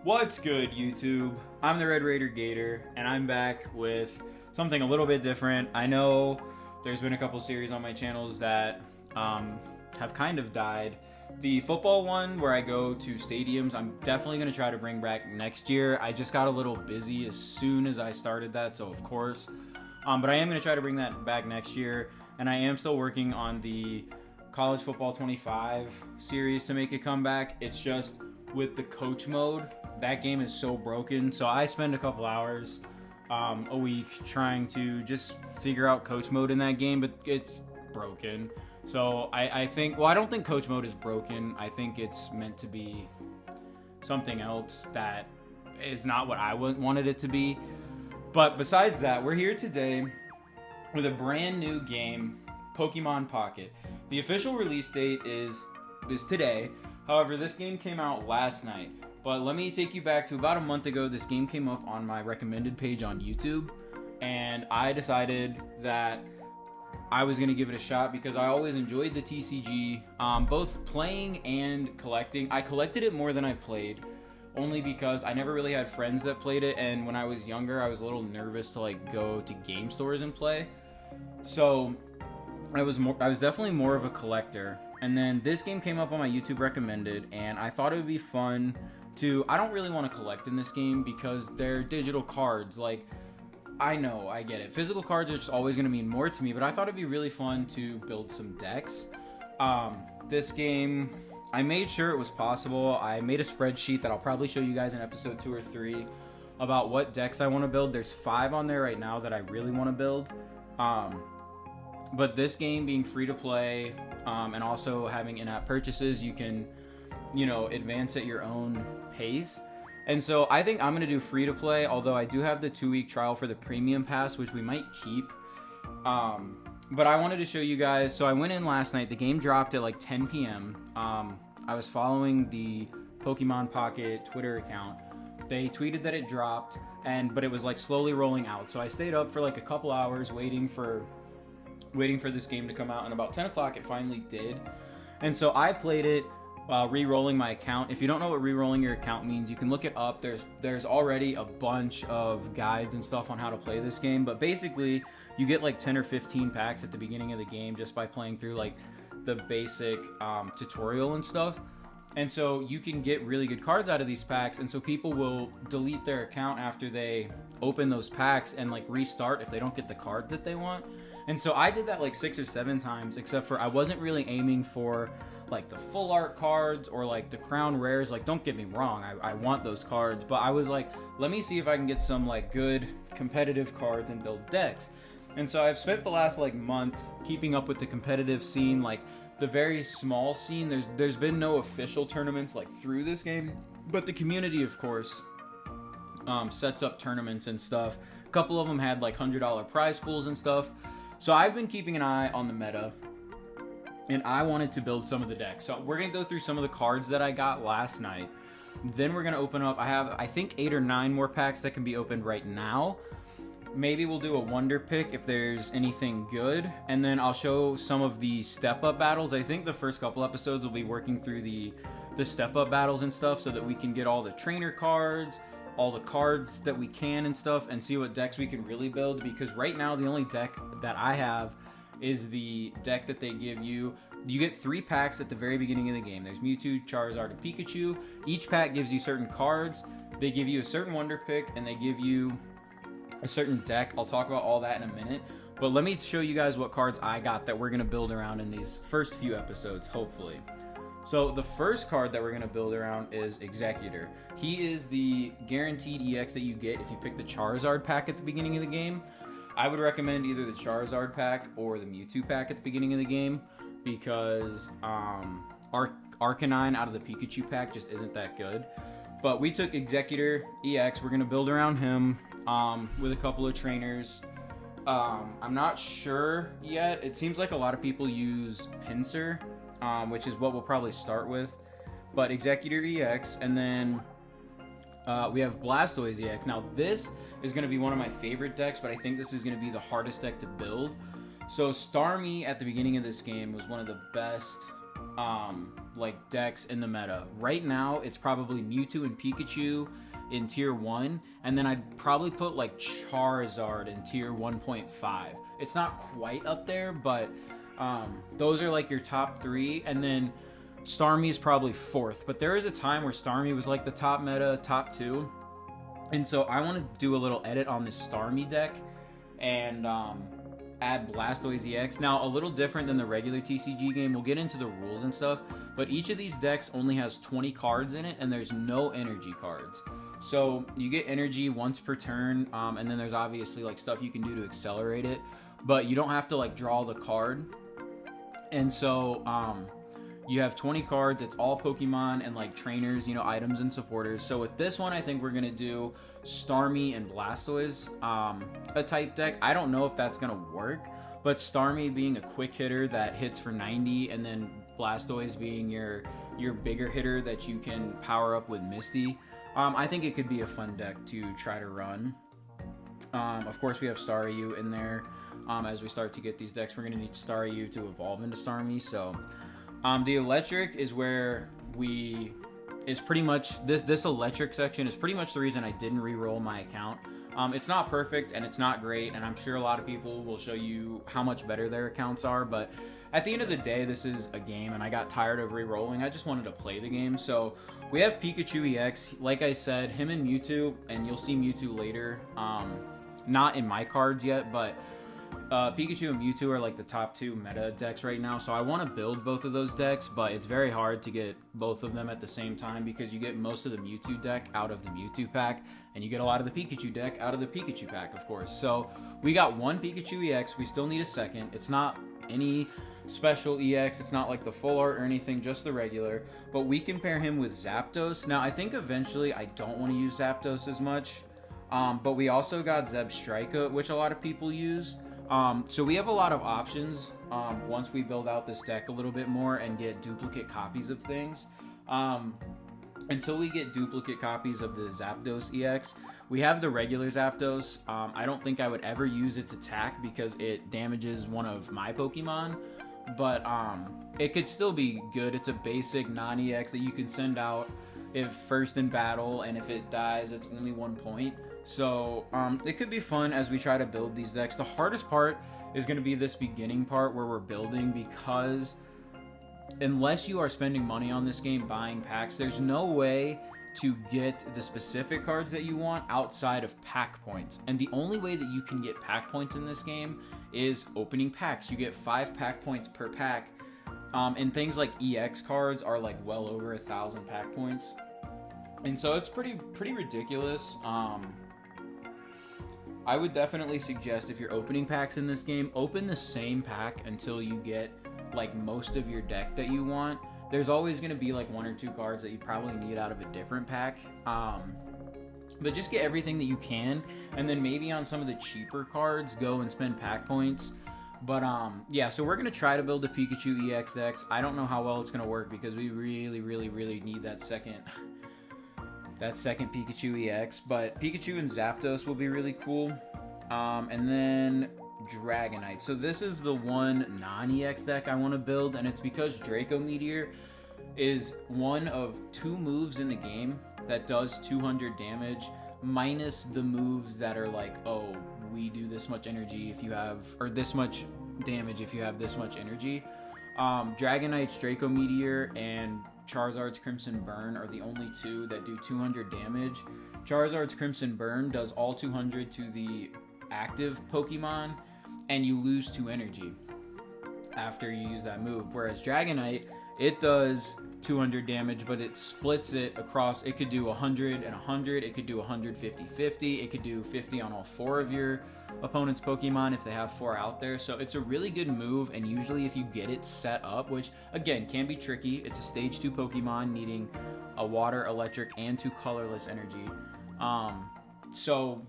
What's good, YouTube? I'm the Red Raider Gator, and I'm back with something a little bit different. I know there's been a couple series on my channels that have kind of died. The football one, where I go to stadiums, I'm definitely going to try to bring back next year. I just got a little busy as soon as I started that, so of course. But I am going to try to bring that back next year, and I am still working on the College Football 25 series to make a comeback. It's just with the coach mode, that game is so broken. So I spend a couple hours a week trying to just figure out coach mode in that game, but it's broken. So I think, well, I don't think coach mode is broken. I think it's meant to be something else that is not what I wanted it to be. But besides that, we're here today with a brand new game, Pokemon Pocket. The official release date is today. However, this game came out last night. But let me take you back to about a month ago. This game came up on my recommended page on YouTube, and I decided that I was going to give it a shot because I always enjoyed the TCG, both playing and collecting. I collected it more than I played, only because I never really had friends that played it, and when I was younger, I was a little nervous to go to game stores and play. So I was definitely more of a collector. And then this game came up on my YouTube recommended, and I thought it would be fun to... I don't really want to collect in this game because they're digital cards. I know, I get it. Physical cards are just always going to mean more to me, but I thought it'd be really fun to build some decks. This game, I made sure it was possible. I made a spreadsheet that I'll probably show you guys in episode 2 or 3 about what decks I want to build. There's 5 on there right now that I really want to build. But this game being free to play, and also having in-app purchases, you can, advance at your own pace. And so I think I'm going to do free to play, although I do have the 2-week trial for the premium pass, which we might keep. But I wanted to show you guys. So I went in last night. The game dropped at 10 p.m. I was following the Pokemon Pocket Twitter account. They tweeted that it dropped, but it was slowly rolling out. So I stayed up for a couple hours waiting for this game to come out, and about 10 o'clock it finally did. And so I played it re-rolling my account. If you don't know what re-rolling your account means, you can look it up. There's already a bunch of guides and stuff on how to play this game, but basically you get 10 or 15 packs at the beginning of the game just by playing through the basic tutorial and stuff. And so you can get really good cards out of these packs, and so people will delete their account after they open those packs and restart if they don't get the card that they want. And so I did that 6 or 7 times, except for I wasn't really aiming for the full art cards or the crown rares. Don't get me wrong, I want those cards, but I was let me see if I can get some good competitive cards and build decks. And so I've spent the last month keeping up with the competitive scene, the very small scene. There's been no official tournaments through this game, but the community, of course, sets up tournaments and stuff. A couple of them had $100 prize pools and stuff. So I've been keeping an eye on the meta, and I wanted to build some of the decks. So we're going to go through some of the cards that I got last night. Then we're going to open up, I have, I think, 8 or 9 more packs that can be opened right now. Maybe we'll do a wonder pick if there's anything good. And then I'll show some of the step-up battles. I think the first couple episodes will be working through the step-up battles and stuff so that we can get all the trainer cards, all the cards that we can and stuff, and see what decks we can really build. Because right now the only deck that I have is the deck that they give you. You get 3 packs at the very beginning of the game. There's Mewtwo, Charizard, and Pikachu. Each pack gives you certain cards. They give you a certain wonder pick, and they give you a certain deck. I'll talk about all that in a minute. But let me show you guys what cards I got that we're going to build around in these first few episodes, hopefully. So the first card that we're going to build around is Exeggutor. He is the guaranteed EX that you get if you pick the Charizard pack at the beginning of the game. I would recommend either the Charizard pack or the Mewtwo pack at the beginning of the game, because Arcanine out of the Pikachu pack just isn't that good. But we took Exeggutor EX. We're going to build around him with a couple of trainers. I'm not sure yet. It seems like a lot of people use Pinsir, which is what we'll probably start with. But Exeggutor EX, and then we have Blastoise EX. Now this is going to be one of my favorite decks, but I think this is going to be the hardest deck to build. So Starmie at the beginning of this game was one of the best like decks in the meta. Right now, it's probably Mewtwo and Pikachu in tier 1, and then I'd probably put like Charizard in tier 1.5. It's not quite up there, but those are like your top 3, and then Starmie is probably 4th. But there is a time where Starmie was like the top meta, top 2, and so I want to do a little edit on this Starmie deck and add Blastoise EX. Now, a little different than the regular TCG game. We'll get into the rules and stuff, but each of these decks only has 20 cards in it, and there's no energy cards. So you get energy once per turn, and then there's obviously like stuff you can do to accelerate it, but you don't have to like draw the card. And so you have 20 cards. It's all Pokemon and like trainers, you know, items and supporters. So with this one, I think we're gonna do Starmie and Blastoise, a type deck. I don't know if that's gonna work, but Starmie being a quick hitter that hits for 90, and then Blastoise being your bigger hitter that you can power up with Misty. I think it could be a fun deck to try to run. Of course, we have Staryu in there. As we start to get these decks, we're going to need Staryu to evolve into Starmie. So, the electric is where is pretty much, this electric section is pretty much the reason I didn't re-roll my account. It's not perfect and it's not great, and I'm sure a lot of people will show you how much better their accounts are, but at the end of the day, this is a game, and I got tired of re-rolling. I just wanted to play the game. So we have Pikachu EX. Like I said, him and Mewtwo, and you'll see Mewtwo later. Not in my cards yet, but Pikachu and Mewtwo are like the top 2 meta decks right now. So I want to build both of those decks, but it's very hard to get both of them at the same time because you get most of the Mewtwo deck out of the Mewtwo pack, and you get a lot of the Pikachu deck out of the Pikachu pack, of course. So we got one Pikachu EX. We still need a second. It's not any special EX, it's not like the full art or anything, just the regular, but we can pair him with Zapdos. Now I think eventually I don't want to use Zapdos as much, but we also got Zebstrika, which a lot of people use, so we have a lot of options once we build out this deck a little bit more and get duplicate copies of things. Until we get duplicate copies of the Zapdos EX, we have the regular Zapdos. I don't think I would ever use its attack because it damages one of my Pokemon, but it could still be good. It's a basic non-EX that you can send out if first in battle, and if it dies, it's only 1 point. So it could be fun as we try to build these decks. The hardest part is going to be this beginning part where we're building, because unless you are spending money on this game buying packs, there's no way to get the specific cards that you want outside of pack points. And the only way that you can get pack points in this game is opening packs. You get 5 pack points per pack, and things like EX cards are like well over 1,000 pack points, and so it's pretty ridiculous. I would definitely suggest, if you're opening packs in this game, open the same pack until you get like most of your deck that you want. There's always going to be like 1 or 2 cards that you probably need out of a different pack, but just get everything that you can, and then maybe on some of the cheaper cards go and spend pack points. But yeah, so we're going to try to build a Pikachu EX decks. I don't know how well it's going to work because we really need that second Pikachu EX, but Pikachu and Zapdos will be really cool. And then Dragonite. So this is the one non-EX deck I want to build, and it's because Draco Meteor is one of 2 moves in the game that does 200 damage, minus the moves that are like, oh, we do this much energy if you have, or this much damage if you have this much energy. Dragonite's Draco Meteor and Charizard's Crimson Burn are the only 2 that do 200 damage. Charizard's Crimson Burn does all 200 to the active Pokemon, and you lose 2 energy after you use that move. Whereas Dragonite, it does 200 damage, but it splits it across. It could do 100 and 100. It could do 150, 50. It could do 50 on all 4 of your opponent's Pokemon if they have 4 out there. So it's a really good move, and usually if you get it set up, which again can be tricky, it's a stage 2 Pokemon needing a water, electric, and 2 colorless energy. So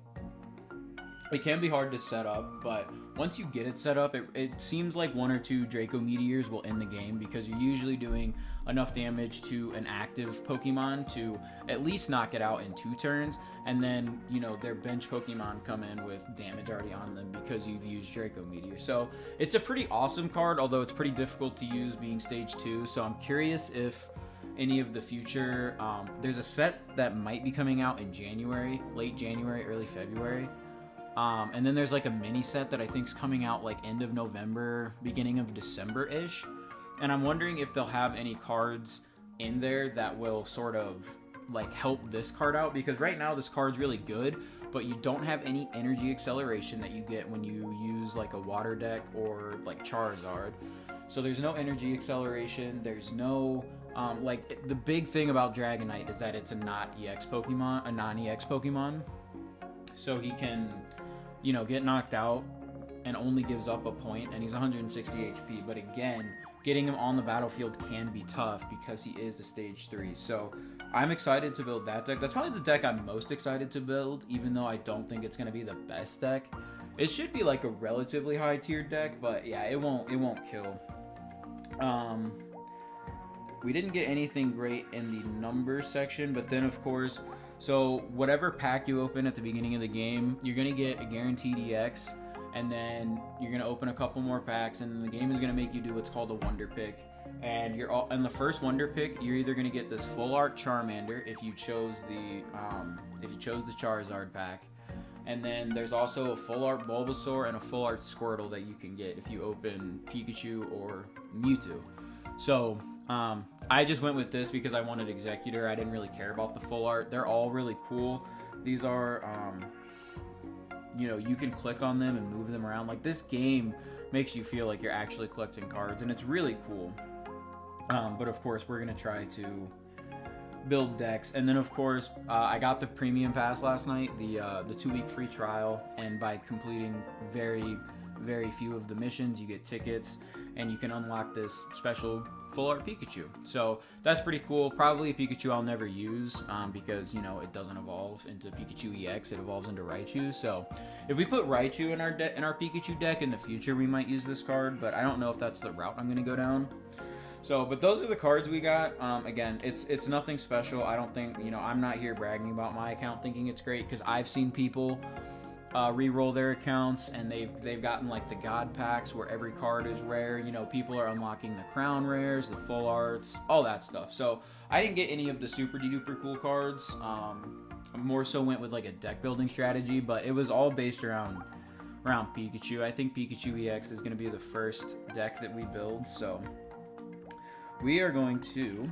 It can be hard to set up, but once you get it set up, it seems like one or two Draco Meteors will end the game because you're usually doing enough damage to an active Pokemon to at least knock it out in 2 turns, and then, you know, their bench Pokemon come in with damage already on them because you've used Draco Meteor. So it's a pretty awesome card, although it's pretty difficult to use being stage 2, so I'm curious if any of the future, there's a set that might be coming out in January, late January, early February. And then there's like a mini set that I think's coming out like end of November, beginning of December-ish. And I'm wondering if they'll have any cards in there that will sort of like help this card out, because right now this card's really good, but you don't have any energy acceleration that you get when you use like a water deck or like Charizard. So there's no energy acceleration, there's no like the big thing about Dragonite is that it's a non-EX Pokemon. So he can, you know, get knocked out and only gives up a point, and he's 160 HP. But again, getting him on the battlefield can be tough because he is a stage 3. So I'm excited to build that deck. That's probably the deck I'm most excited to build, even though I don't think it's going to be the best deck. It should be like a relatively high tier deck, but yeah, it won't kill. We didn't get anything great in the numbers section, but then of course, so whatever pack you open at the beginning of the game, you're going to get a guaranteed EX, and then you're going to open a couple more packs, and the game is going to make you do what's called a Wonder Pick. And in the first Wonder Pick, you're either going to get this full art Charmander if you chose the Charizard pack, and then there's also a full art Bulbasaur and a full art Squirtle that you can get if you open Pikachu or Mewtwo. So I just went with this because I wanted Executor. I didn't really care about the full art. They're all really cool. These are, you know, you can click on them and move them around. Like, this game makes you feel like you're actually collecting cards, and it's really cool. But of course, we're going to try to build decks. And then of course, I got the premium pass last night, the 2-week free trial, and by completing very, very few of the missions, you get tickets, and you can unlock this special full art Pikachu. So that's pretty cool. Probably a Pikachu I'll never use because, you know, it doesn't evolve into Pikachu EX, it evolves into Raichu. So if we put Raichu in our Pikachu deck in the future, we might use this card, but I don't know if that's the route I'm going to go down. So, but those are the cards we got. Again, it's nothing special. I don't think, you know, I'm not here bragging about my account thinking it's great, because I've seen people re-roll their accounts, and they've gotten like the God packs where every card is rare. You know, people are unlocking the crown rares, the full arts, all that stuff. So I didn't get any of the super duper cool cards. More so went with like a deck building strategy, but it was all based around Pikachu. I think Pikachu EX is going to be the first deck that we build. So we are going to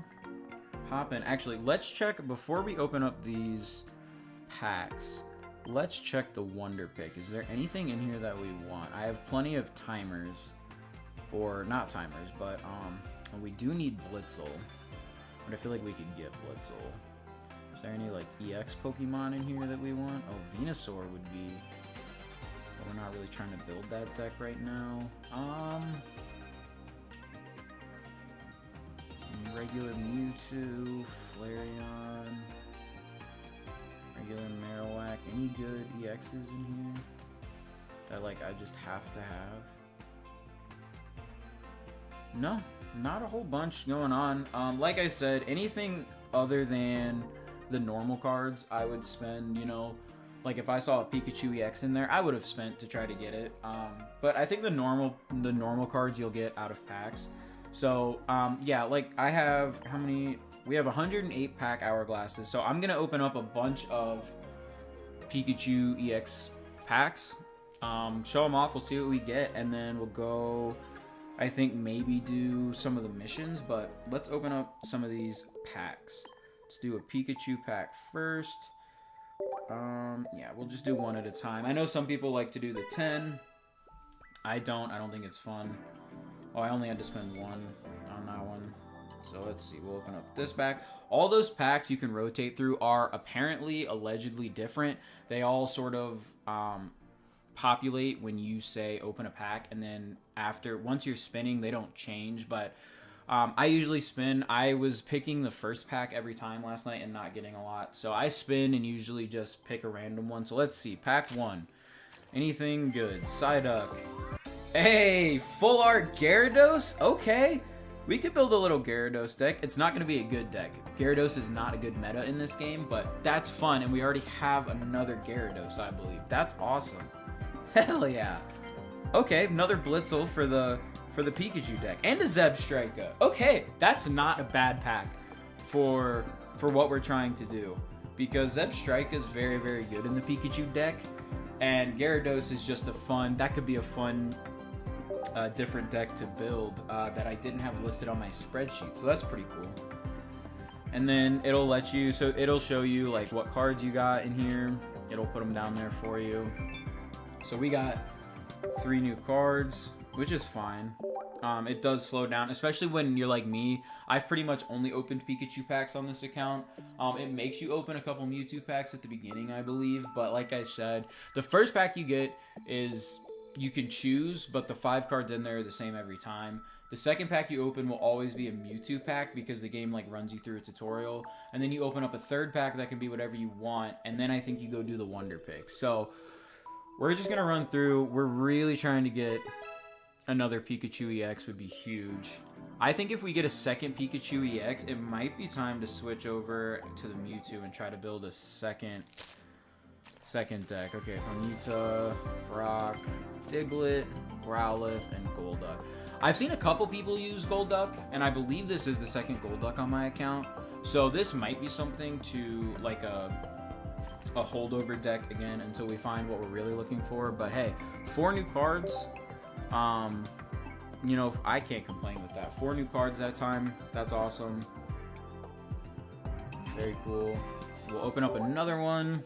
hop in. Actually, let's check before we open up these packs. Let's check the Wonder Pick. Is there anything in here that we want? I have plenty of timers, or not timers, but we do need Blitzel. But I feel like we could get Blitzel. Is there any like EX Pokemon in here that we want? Oh, Venusaur would be. But we're not really trying to build that deck right now. Regular Mewtwo, Flareon. Regular Marowak. Any good EXs in here that like I just have to have? No, not a whole bunch going on. Like I said, anything other than the normal cards, I would spend, you know, like if I saw a Pikachu EX in there, I would have spent to try to get it. But I think the normal cards you'll get out of packs. So yeah, like I have how many? We have 108 pack hourglasses, so I'm gonna open up a bunch of Pikachu EX packs, show them off, we'll see what we get, and then we'll go, I think maybe do some of the missions, but let's open up some of these packs. Let's do a Pikachu pack first. Yeah, we'll just do one at a time. I know some people like to do the 10. I don't think it's fun. Oh, I only had to spend one on that one. So let's see, we'll open up this pack. All those packs you can rotate through are apparently allegedly different. They all sort of populate when you say open a pack, and then once you're spinning, they don't change. But I usually spin. I was picking the first pack every time last night and not getting a lot. So I spin and usually just pick a random one. So let's see, pack 1. Anything good? Psyduck. Hey, full art Gyarados? Okay. We could build a little Gyarados deck. It's not going to be a good deck. Gyarados is not a good meta in this game, but that's fun, and we already have another Gyarados, I believe. That's awesome. Hell yeah. Okay, another Blitzel for the Pikachu deck. And a Zebstrika. Okay, that's not a bad pack for what we're trying to do. Because Zebstrika is very, very good in the Pikachu deck, and Gyarados is just that could be a fun different deck to build that I didn't have listed on my spreadsheet, so that's pretty cool. And then it'll show you like what cards you got in here. It'll put them down there for you. So we got 3 new cards, which is fine. It does slow down, especially when you're like me. I've pretty much only opened Pikachu packs on this account. It makes you open a couple Mewtwo packs at the beginning, I believe, but like I said, the first pack you get is you can choose, but the 5 cards in there are the same every time. The second pack you open will always be a Mewtwo pack because the game like runs you through a tutorial, and then you open up a third pack that can be whatever you want, and then I think you go do the Wonder Pick. So we're just gonna run through. We're really trying to get another Pikachu EX would be huge. I think if we get a second Pikachu EX, it might be time to switch over to the Mewtwo and try to build a second deck. Okay, Ponyta, Brock, Diglett, Growlithe, and Golduck. I've seen a couple people use Golduck, and I believe this is the second Golduck on my account. So this might be something to like a holdover deck again until we find what we're really looking for. But hey, 4 new cards. You know, I can't complain with that. 4 new cards that time. That's awesome. Very cool. We'll open up another one.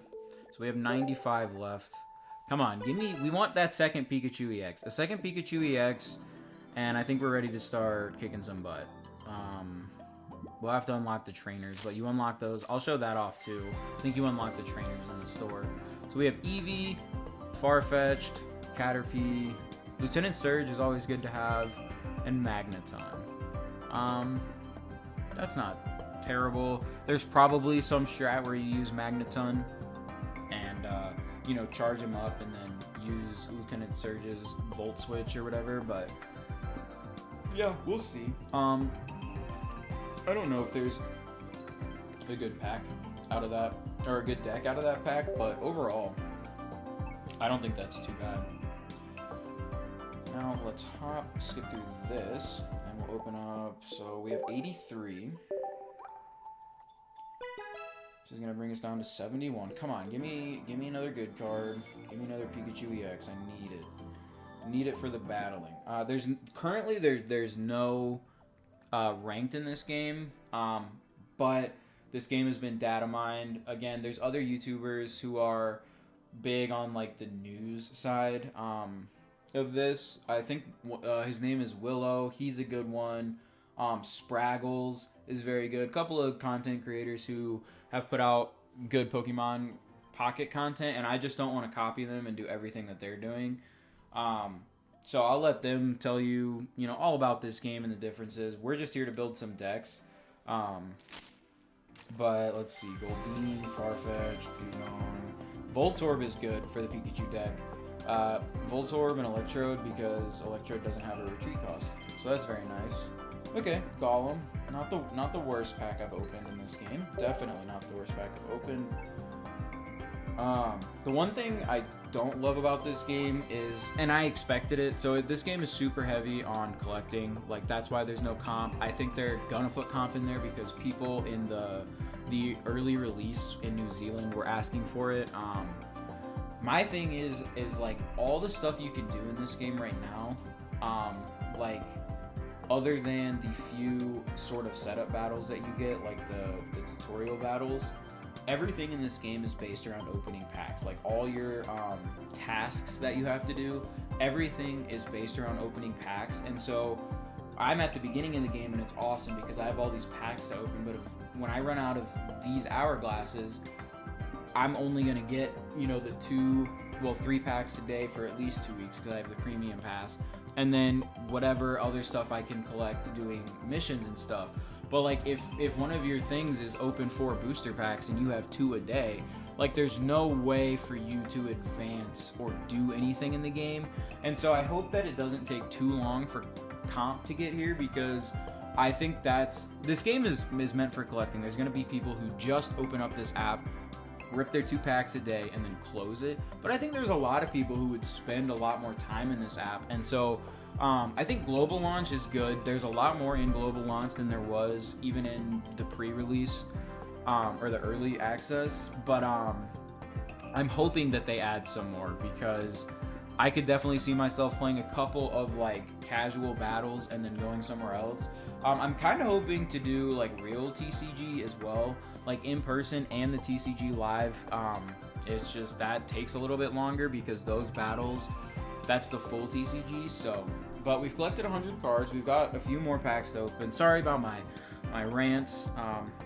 So we have 95 left. Come on, we want that second Pikachu EX. A second Pikachu EX, and I think we're ready to start kicking some butt. We'll have to unlock the trainers, but you unlock those. I'll show that off too. I think you unlock the trainers in the store. So we have Eevee, Farfetch'd, Caterpie, Lieutenant Surge is always good to have, and Magneton. That's not terrible. There's probably some strat where you use Magneton and you know, charge him up and then use Lieutenant Surge's Volt Switch or whatever, but yeah, we'll see. I don't know if there's a good pack out of that, or a good deck out of that pack, but overall, I don't think that's too bad. Now let's skip through this, and we'll open up. So we have 83. This is gonna bring us down to 71. Come on, give me another good card. Give me another Pikachu EX. I need it. I need it for the battling. There's no ranked in this game, but this game has been data mined. Again, there's other YouTubers who are big on like the news side of this. I think his name is Willow. He's a good one. Spraggles is very good. A couple of content creators who have put out good Pokemon Pocket content, and I just don't want to copy them and do everything that they're doing. So I'll let them tell you, you know, all about this game and the differences. We're just here to build some decks. But let's see, Goldeen, Farfetch'd, Pidgeon. Voltorb is good for the Pikachu deck. Voltorb and Electrode because Electrode doesn't have a retreat cost, so that's very nice. Okay, Golem, not the worst pack I've opened in this game. Definitely not the worst pack I've opened. The one thing I don't love about this game is, and I expected it, so this game is super heavy on collecting. Like, that's why there's no comp. I think they're gonna put comp in there because people in the early release in New Zealand were asking for it. My thing is like all the stuff you can do in this game right now, like other than the few sort of setup battles that you get, like the tutorial battles, everything in this game is based around opening packs. Like all your tasks that you have to do, everything is based around opening packs. And so I'm at the beginning of the game and it's awesome because I have all these packs to open, but when I run out of these hourglasses, I'm only gonna get, you know, the 3 packs a day for at least 2 weeks because I have the premium pass, and then whatever other stuff I can collect doing missions and stuff. But like if one of your things is open 4 booster packs and you have 2 a day, Like, there's no way for you to advance or do anything in the game. And so I hope that it doesn't take too long for comp to get here, because I think this game is meant for collecting. There's going to be people who just open up this app, rip their 2 packs a day, and then close it. But I think there's a lot of people who would spend a lot more time in this app. And so I think global launch is good. There's a lot more in global launch than there was even in the pre-release or the early access. But I'm hoping that they add some more, because I could definitely see myself playing a couple of like casual battles and then going somewhere else. I'm kind of hoping to do like real TCG as well, like in person and the TCG live. It's just that takes a little bit longer, because those battles, that's the full TCG. So, but we've collected 100 cards. We've got a few more packs to open. Sorry about my rants.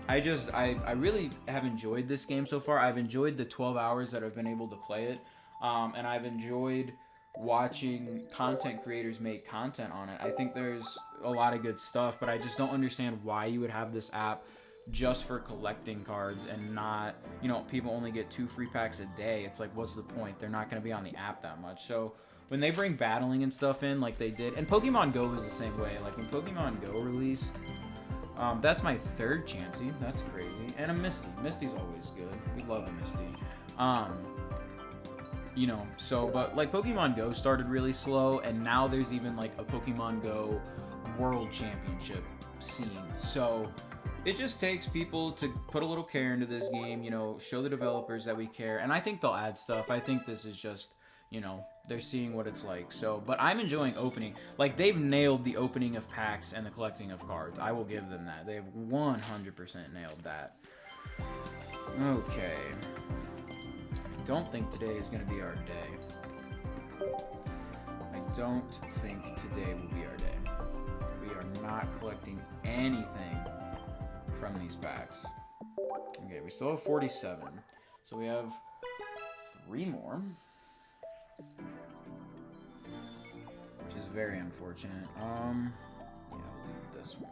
I really have enjoyed this game so far. I've enjoyed the 12 hours that I've been able to play it, and I've enjoyed watching content creators make content on it. I think there's a lot of good stuff, but I just don't understand why you would have this app just for collecting cards and not, people only get 2 free packs a day. It's like, what's the point? They're not going to be on the app that much. So when they bring battling and stuff in like they did, and Pokemon Go was the same way. Like when Pokemon Go released, that's my 3rd Chansey. That's crazy. And a Misty. Misty's always good. We love a Misty. But like Pokemon Go started really slow, and now there's even like a Pokemon Go World Championship scene. So it just takes people to put a little care into this game, show the developers that we care, and I think they'll add stuff. I think this is just, they're seeing what it's like. So, but I'm enjoying opening. Like, they've nailed the opening of packs and the collecting of cards. I will give them that. They've 100% nailed that. Okay. Don't think today is going to be our day. I don't think today will be our day. We are not collecting anything from these packs. Okay, we still have 47. So we have 3 more. Which is very unfortunate. Yeah, I'll leave this one.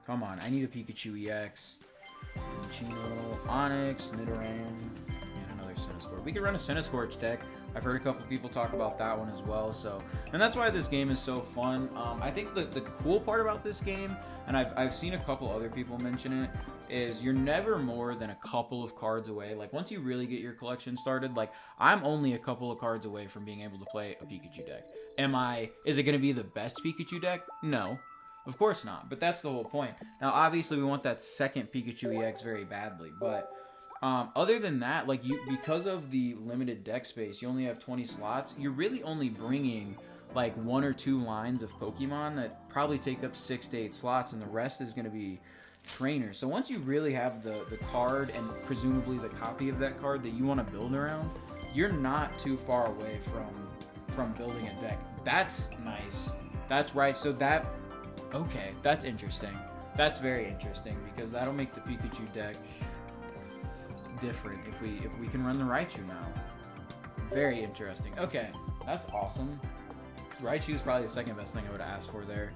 Come on, I need a Pikachu EX. Chino, Onyx, Nidoran, and another Centiskorch. We could run a Centiskorch deck. I've heard a couple people talk about that one as well. So, and that's why this game is so fun. I think the cool part about this game, and I've seen a couple other people mention it, is you're never more than a couple of cards away. Like, once you really get your collection started, like, I'm only a couple of cards away from being able to play a Pikachu deck. Is it going to be the best Pikachu deck? No. Of course not, but that's the whole point. Now, obviously, we want that second Pikachu EX very badly, but other than that, like, because of the limited deck space, you only have 20 slots, you're really only bringing, like, 1 or 2 lines of Pokemon that probably take up 6 to 8 slots, and the rest is going to be trainers. So once you really have the card and presumably the copy of that card that you want to build around, you're not too far away from building a deck. That's nice. That's right. So okay, that's interesting. That's very interesting, because that'll make the Pikachu deck different if we can run the Raichu now. Very interesting. Okay, that's awesome. Raichu is probably the second best thing I would have asked for there.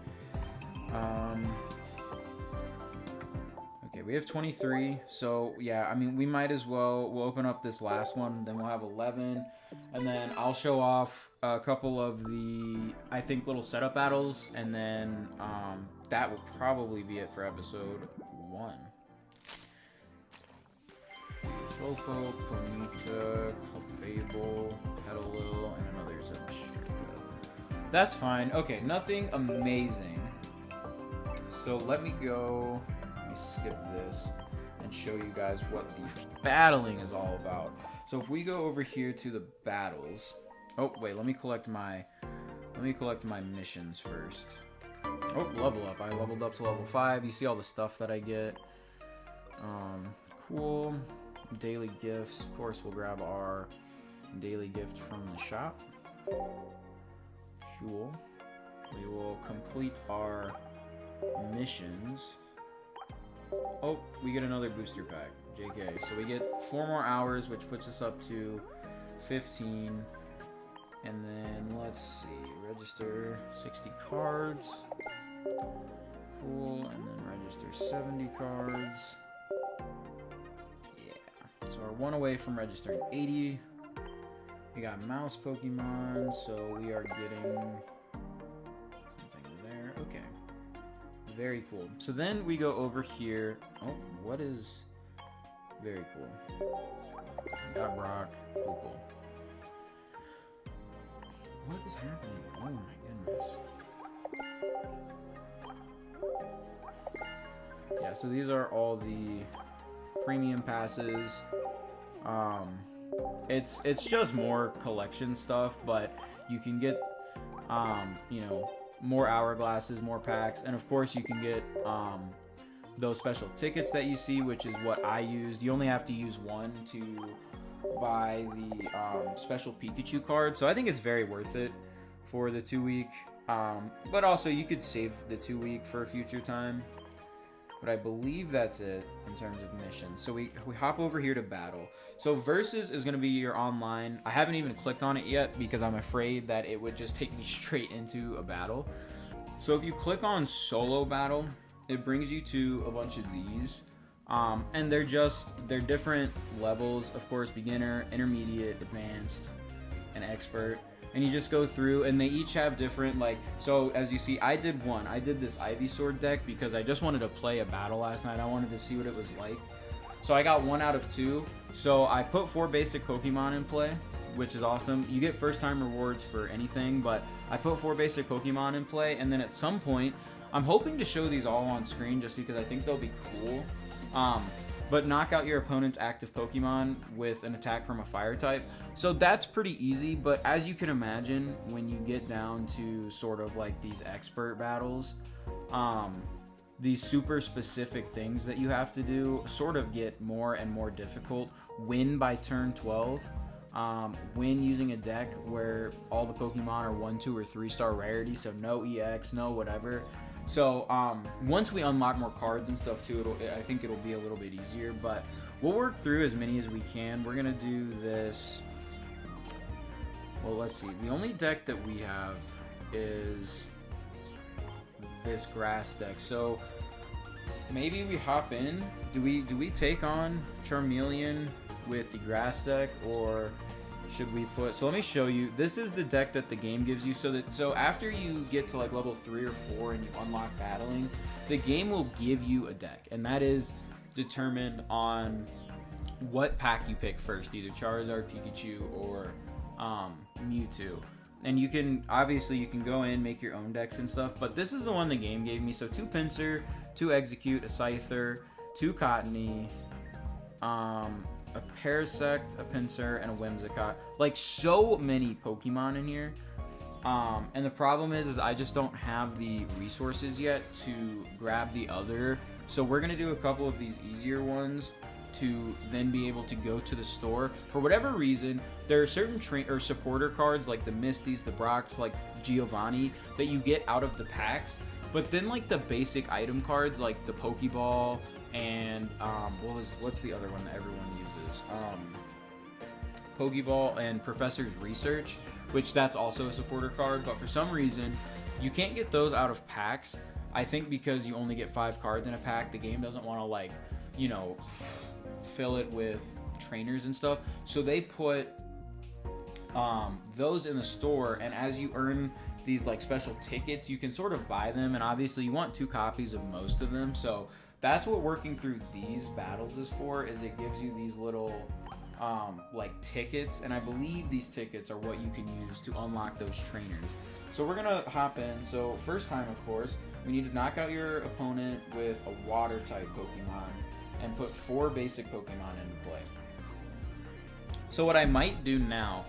Okay, we have 23, so yeah, I mean, we might as well, we'll open up this last one, then we'll have 11, and then I'll show off a couple of the, I think, little setup battles, and then that will probably be it for episode 1. Slowpoke, Ponyta, Clefable, Petalil, and another Zebstrika. That's fine. Okay, nothing amazing. So let me skip this and show you guys what the battling is all about. So if we go over here to the battles, oh wait, let me collect my missions first. Oh, level up. I leveled up to level 5. You see all the stuff that I get. Cool. Daily gifts. Of course, we'll grab our daily gift from the shop. Cool. We will complete our missions. Oh, we get another booster pack. JK. So we get 4 more hours, which puts us up to 15. And then, let's see, register 60 cards. Cool, and then register 70 cards. Yeah, so we're one away from registering 80. We got mouse Pokemon, so we are getting something there. Okay. Very cool. So then we go over here. Oh, what is... Very cool. Got Brock. Cool. What is happening? Oh my goodness. Yeah, so these are all the premium passes. It's just more collection stuff, but you can get you know, more hourglasses, more packs, and of course you can get those special tickets that you see, which is what I used. You only have to use one to buy the special Pikachu card, so I think it's very worth it for the 2-week. But also you could save the 2-week for a future time. But I believe that's it in terms of missions. So we hop over here to battle. So Versus is going to be your online. I haven't even clicked on it yet because I'm afraid that it would just take me straight into a battle. So if you click on solo battle, it brings you to a bunch of these. And they're different levels, of course, beginner, intermediate, advanced, and expert. And you just go through, and they each have different, like, so as you see, I did this Ivysaur deck because I just wanted to play a battle last night. I wanted to see what it was like. So I got 1 out of 2. So I put 4 basic Pokemon in play, which is awesome. You get first time rewards for anything, but I put 4 basic Pokemon in play, and then at some point, I'm hoping to show these all on screen just because I think they'll be cool. But knock out your opponent's active Pokemon with an attack from a fire type. So that's pretty easy, but as you can imagine, when you get down to sort of like these expert battles, these super specific things that you have to do sort of get more and more difficult. Win by turn 12. Win using a deck where all the Pokemon are 1, 2, or 3 star rarity, so no EX, no whatever. So once we unlock more cards and stuff too, I think it'll be a little bit easier, but we'll work through as many as we can. We're gonna do this. Well, let's see. The only deck that we have is this grass deck. So maybe we hop in. Do we take on Charmeleon with the grass deck, or should we put... So let me show you. This is the deck that the game gives you. So after you get to like level 3 or 4 and you unlock battling, the game will give you a deck, and that is determined on what pack you pick first, either Charizard, Pikachu, or Mewtwo. And you can obviously go in, make your own decks and stuff, but this is the one the game gave me. So 2 Pinsir, 2 Execute, a Scyther, 2 Cottony, a Parasect, a Pinsir, and a Whimsicott. Like, so many Pokemon in here. And the problem is I just don't have the resources yet to grab the other. So we're going to do a couple of these easier ones to then be able to go to the store. For whatever reason, there are certain supporter cards like the Misties, the Brocks, like Giovanni, that you get out of the packs. But then like the basic item cards like the Pokeball and what's the other one that everyone uses? Pokeball and Professor's Research, which that's also a supporter card, but for some reason you can't get those out of packs. I think because you only get 5 cards in a pack, the game doesn't want to, like, you know, fill it with trainers and stuff. So they put those in the store, and as you earn these like special tickets, you can sort of buy them, and obviously you want 2 copies of most of them. So that's what working through these battles is for, is it gives you these little like tickets, and I believe these tickets are what you can use to unlock those trainers. So we're gonna hop in. So first time, of course, we need to knock out your opponent with a water type Pokemon and put 4 basic Pokemon into play. So what I might do now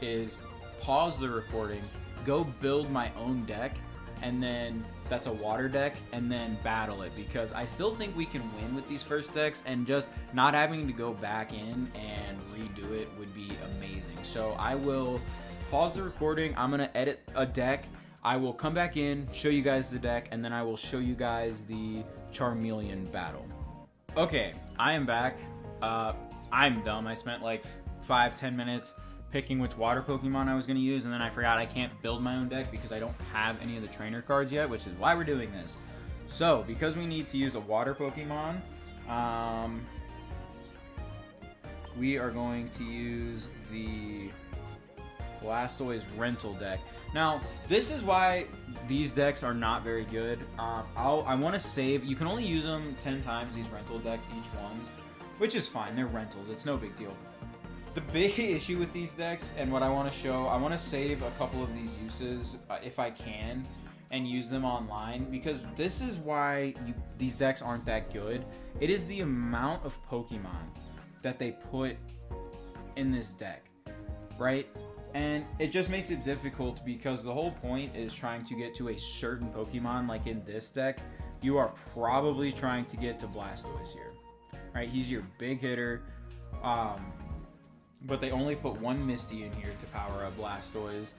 is pause the recording, go build my own deck, and then that's a water deck, and then battle it, because I still think we can win with these first decks, and just not having to go back in and redo it would be amazing. So I will pause the recording, I'm gonna edit a deck, I will come back in, show you guys the deck, and then I will show you guys the Charmeleon battle. Okay, I am back. I'm dumb. I spent like 5-10 minutes picking which water Pokemon I was going to use, and then I forgot I can't build my own deck because I don't have any of the trainer cards yet, which is why we're doing this. So, because we need to use a water Pokemon, we are going to use the Blastoise rental deck. Now, this is why these decks are not very good. I want to save. You can only use them 10 times, these rental decks, each one, which is fine. They're rentals. It's no big deal. The big issue with these decks, and what I want to show, I want to save a couple of these uses, if I can, and use them online, because this is why these decks aren't that good. It is the amount of Pokemon that they put in this deck, right? And it just makes it difficult, because the whole point is trying to get to a certain Pokemon. Like in this deck, you are probably trying to get to Blastoise here, right? He's your big hitter, but they only put one Misty in here to power up Blastoise.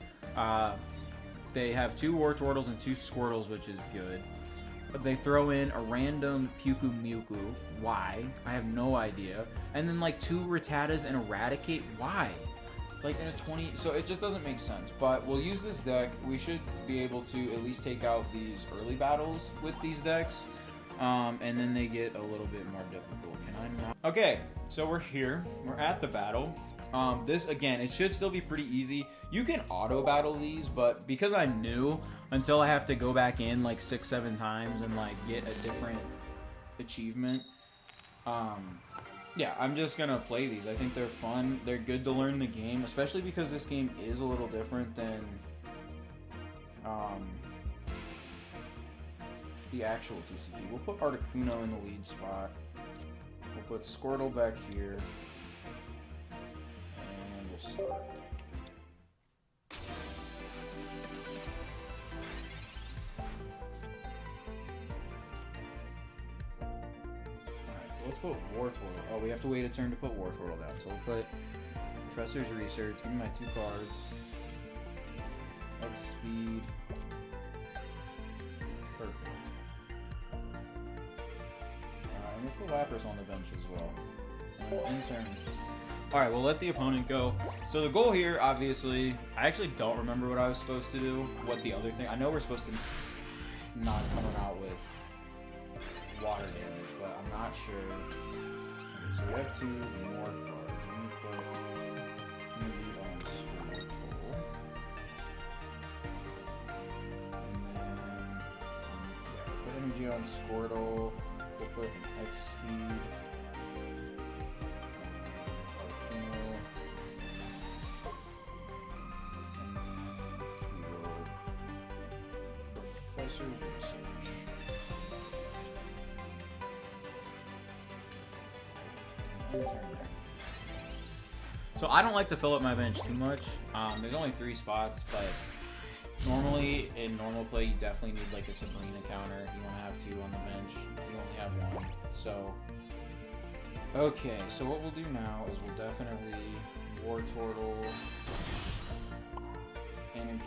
They have 2 Wartortles and 2 Squirtles, which is good. But they throw in a random Puku Mewtwo. Why? I have no idea. And then like 2 Rattatas and Eradicate. Why? Like in a 20... So it just doesn't make sense. But we'll use this deck. We should be able to at least take out these early battles with these decks. And then they get a little bit more difficult. Can I not? Okay, so we're here. We're at the battle. This, again, it should still be pretty easy. You can auto-battle these, but because I'm new, until I have to go back in like 6-7 times and like get a different achievement, yeah, I'm just gonna play these. I think they're fun. They're good to learn the game, especially because this game is a little different than the actual TCG. We'll put Articuno in the lead spot. We'll put Squirtle back here. Start. Alright, so let's put Wartortle. Oh, we have to wait a turn to put Wartortle down. So we'll put Professor's Research. Give me my 2 cards. X Speed. Perfect. And we'll put Lapras on the bench as well. And we'll intern. Alright, we'll let the opponent go. So the goal here, obviously, I actually don't remember what I was supposed to do. What the other thing... I know we're supposed to not come out with water damage, but I'm not sure. Okay, so we have 2 more cards. Let me put energy on Squirtle. And then... yeah, put energy on Squirtle. We'll put an X Speed. Professor's Research. So I don't like to fill up my bench too much. There's only 3 spots, but normally in normal play you definitely need like a Sabrina counter. You want to have 2 on the bench if you only have 1. So okay, so what we'll do now is we'll definitely Wartortle, energy.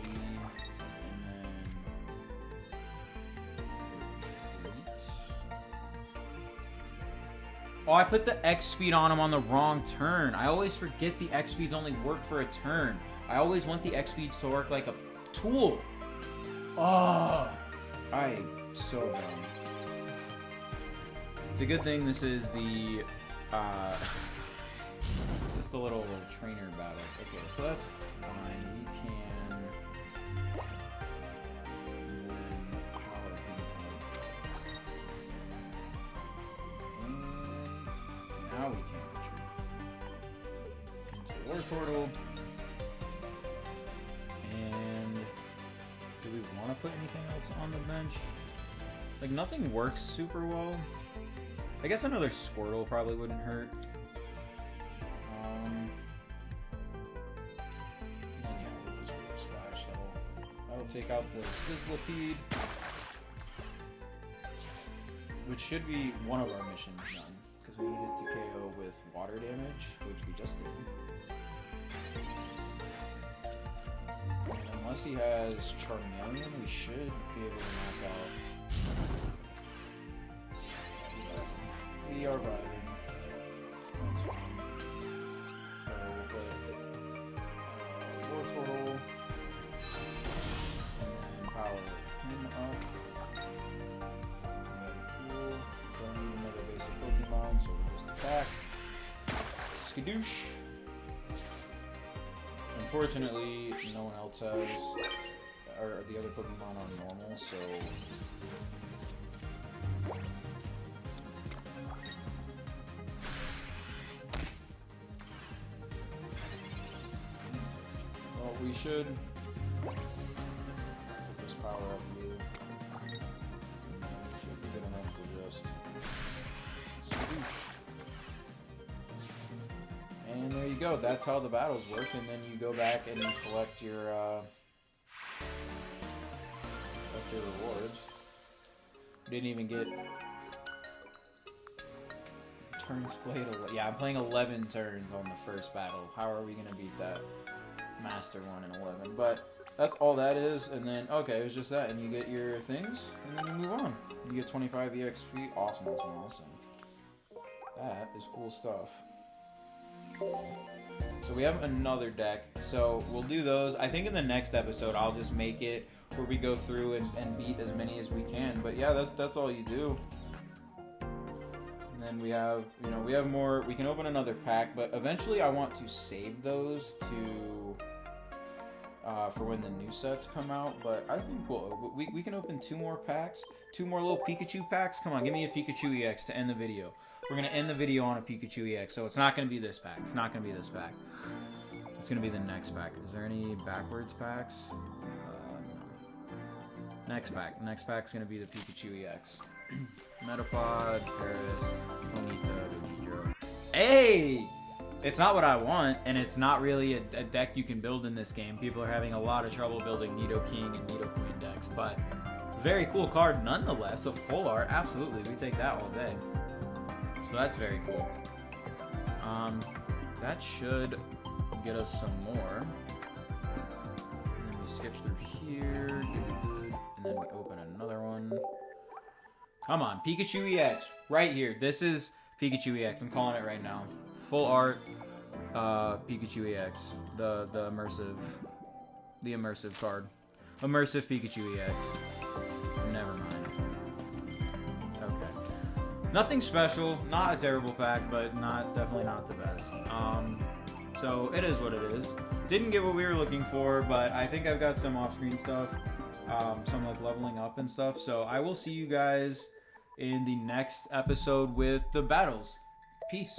Oh, I put the X speed on him on the wrong turn. I always forget the X speeds only work for a turn. I always want the X speeds to work like a tool. Oh, I'm so dumb. It's a good thing this is the just the little trainer battles. Okay, so that's fine. We can power him up. Now we can retreat into Wartortle. And do we want to put anything else on the bench? Like, nothing works super well. I guess another Squirtle probably wouldn't hurt. And yeah, we'll just put Splash. That'll take out the Sizzlipede, which should be one of our missions done. We needed to KO with water damage, which we just did. And unless he has Charmeleon, we should be able to knock out. We are vibing. That's fine. So we'll put Wartortle, and then power him up. Very cool. Don't need another basic Pokemon, so we'll just attack. Skadoosh. Unfortunately, no one else has, or the other Pokemon are normal, so... Well, we should just power up you. Should be good enough to just... And there you go. That's how the battles work, and then you go back and you collect your rewards. Didn't even get turns played. Yeah, I'm playing 11 turns on the first battle. How are we gonna beat that Master one in 11? But that's all that is, and then okay, it was just that, and you get your things, and then you move on. You get 25 EXP. Awesome, awesome, awesome. That is cool stuff. So we have another deck, so we'll do those. I think in the next episode I'll just make it where we go through and beat as many as we can. But yeah, that's all you do. And then we have, you know, we have more. We can open another pack, but eventually I want to save those to for when the new sets come out. But I think we can open 2 more packs, 2 more little Pikachu packs. Come on, give me a Pikachu EX to end the video. We're going to end the video on a Pikachu EX, so it's not going to be this pack. It's not going to be this pack. It's going to be the next pack. Is there any backwards packs? No. Next pack. Next pack's going to be the Pikachu EX. Metapod, Paris, Ponyta, Dodrio. Hey! It's not what I want, and it's not really a deck you can build in this game. People are having a lot of trouble building Nidoking and Nidoqueen decks, but very cool card nonetheless. A full art, absolutely. We take that all day. So that's very cool. That should get us some more. And then we skip through here. And then we open another one. Come on, Pikachu EX. Right here. This is Pikachu EX. I'm calling it right now. Full art Pikachu EX. The immersive card. Immersive Pikachu EX. Never mind. Nothing special, not a terrible pack, but definitely not the best. So it is what it is. Didn't get what we were looking for, but I think I've got some off-screen stuff, some like leveling up and stuff. So I will see you guys in the next episode with the battles. Peace.